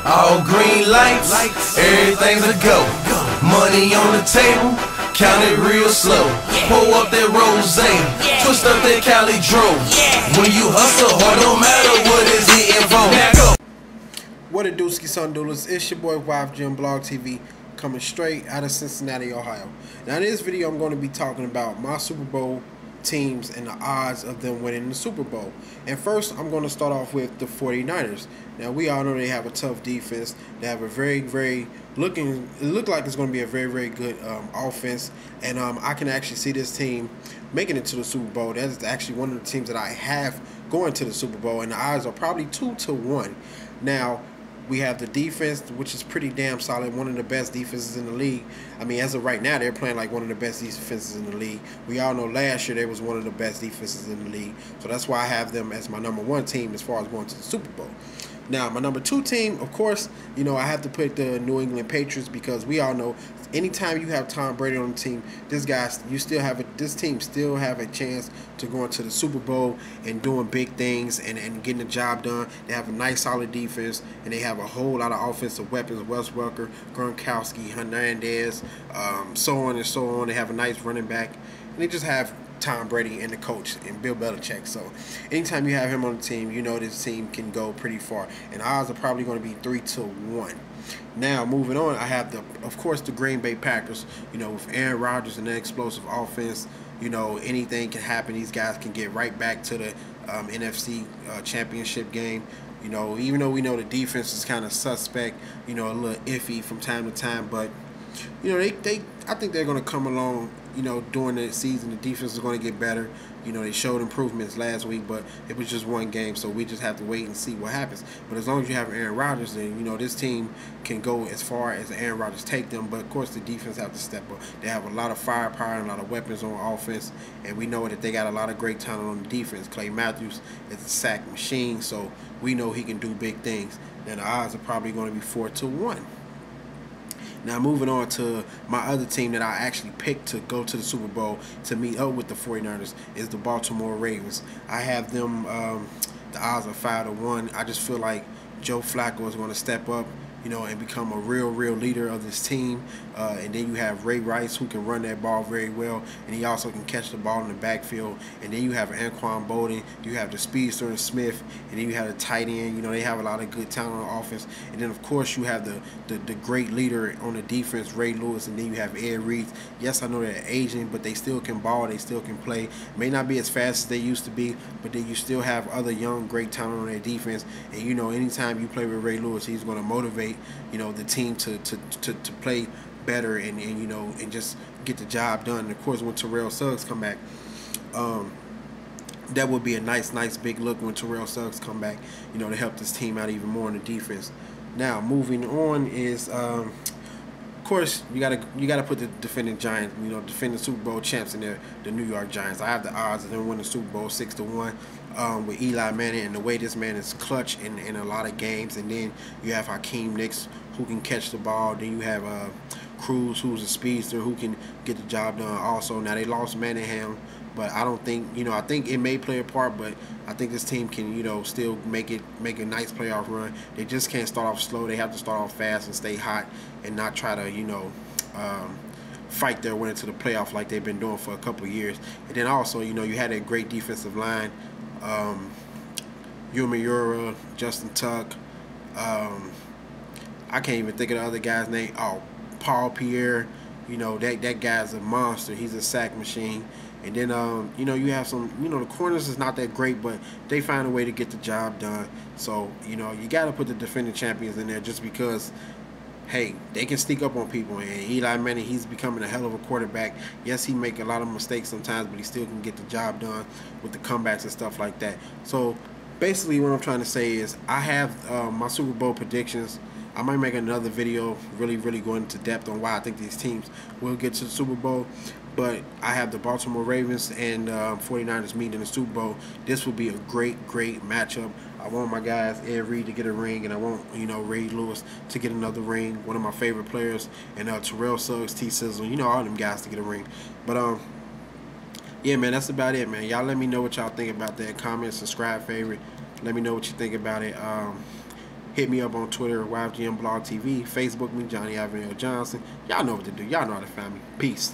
All green lights, everything's a go. Money on the table, count it real slow. Pull up that rosé, twist up that Cali Dro. When you hustle hard, don't matter what is hitting for. Now go. What a dooski son doodles, it's your boy YfgmBlogTv coming straight out of Cincinnati, Ohio. Now in this video I'm going to be talking about my Super Bowl teams and the odds of them winning the Super Bowl. And first I'm going to start off with the 49ers. Now we all know they have a tough defense. They have a it looked like it's going to be a very good offense, and I can actually see this team making it to the Super Bowl. That is actually one of the teams that I have going to the Super Bowl, and the odds are probably 2-1. Now we have the defense, which is pretty damn solid, one of the best defenses in the league. I mean, as of right now, they're playing like one of the best defenses in the league. We all know last year they was one of the best defenses in the league. So that's why I have them as my #1 team as far as going to the Super Bowl. Now, my #2 team, of course, you know, I have to put the New England Patriots, because we all know anytime you have Tom Brady on the team, this team still have a chance to go into the Super Bowl and doing big things and getting the job done. They have a nice, solid defense, and they have a whole lot of offensive weapons: Wes Welker, Gronkowski, Hernandez, so on and so on. They have a nice running back, and they just have Tom Brady and the coach and Bill Belichick. So anytime you have him on the team, you know this team can go pretty far, and odds are probably going to be 3-1. Now moving on, I have of course the Green Bay Packers. You know, with Aaron Rodgers and the explosive offense, you know, anything can happen. These guys can get right back to the NFC championship game. You know, even though we know the defense is kind of suspect, you know, a little iffy from time to time, but you know, I think they're going to come along. You know, during the season, the defense is going to get better. You know, they showed improvements last week, but it was just one game, so we just have to wait and see what happens. But as long as you have Aaron Rodgers, then you know this team can go as far as Aaron Rodgers take them. But of course, the defense have to step up. They have a lot of firepower and a lot of weapons on offense, and we know that they got a lot of great talent on the defense. Clay Matthews is a sack machine, so we know he can do big things. Then the odds are probably going to be 4-1. Now moving on to my other team that I actually picked to go to the Super Bowl to meet up with the 49ers is the Baltimore Ravens. I have them, the odds are 5-1. I just feel like Joe Flacco is going to step up, you know, and become a real leader of this team. And then you have Ray Rice, who can run that ball very well, and he also can catch the ball in the backfield. And then you have Anquan Bolden, you have the speedster and Smith, and then you have the tight end. You know, they have a lot of good talent on offense. And then of course you have the great leader on the defense, Ray Lewis, and then you have Ed Reed. Yes, I know they're aging, but they still can ball, they still can play. May not be as fast as they used to be, but then you still have other young great talent on their defense. And you know, anytime you play with Ray Lewis, he's going to motivate, you know, the team to play better and you know, and just get the job done. And of course, when Terrell Suggs come back, that would be a nice big look when Terrell Suggs come back, you know, to help this team out even more in the defense. Now moving on is of course you gotta put the defending Giants, you know, defending Super Bowl champs in there, the New York Giants. I have the odds of them winning the Super Bowl 6-1 with Eli Manning, and the way this man is clutch in a lot of games. And then you have Hakeem Nicks, who can catch the ball. Then you have Cruz, who's a speedster, who can get the job done also. Now they lost Manningham, but I don't think, you know, I think it may play a part, but I think this team can, you know, still make a nice playoff run. They just can't start off slow. They have to start off fast and stay hot and not try to, you know, fight their way into the playoff like they've been doing for a couple of years. And then also, you know, you had a great defensive line, Yuma, Justin Tuck, I can't even think of the other guy's name. Oh, Paul Pierre. You know, that guy's a monster. He's a sack machine. And then, you know, you have some, you know, the corners is not that great, but they find a way to get the job done. So, you know, you got to put the defending champions in there just because, hey, they can sneak up on people. And Eli Manning, he's becoming a hell of a quarterback. Yes, he make a lot of mistakes sometimes, but he still can get the job done with the comebacks and stuff like that. So, basically what I'm trying to say is I have my Super Bowl predictions. I might make another video really going into depth on why I think these teams will get to the Super Bowl. But I have the Baltimore Ravens and 49ers meeting in the Super Bowl. This will be a great matchup. I want my guys, Ed Reed, to get a ring, and I want, you know, Ray Lewis to get another ring, one of my favorite players, and Terrell Suggs, T-Sizzle, you know, all them guys to get a ring. But yeah, man, that's about it, man. Y'all let me know what y'all think about that. Comment, subscribe, favorite. Let me know what you think about it. Hit me up on Twitter, YfgmBlogTv. Facebook me, Johnny Avenel Johnson. Y'all know what to do. Y'all know how to find me. Peace.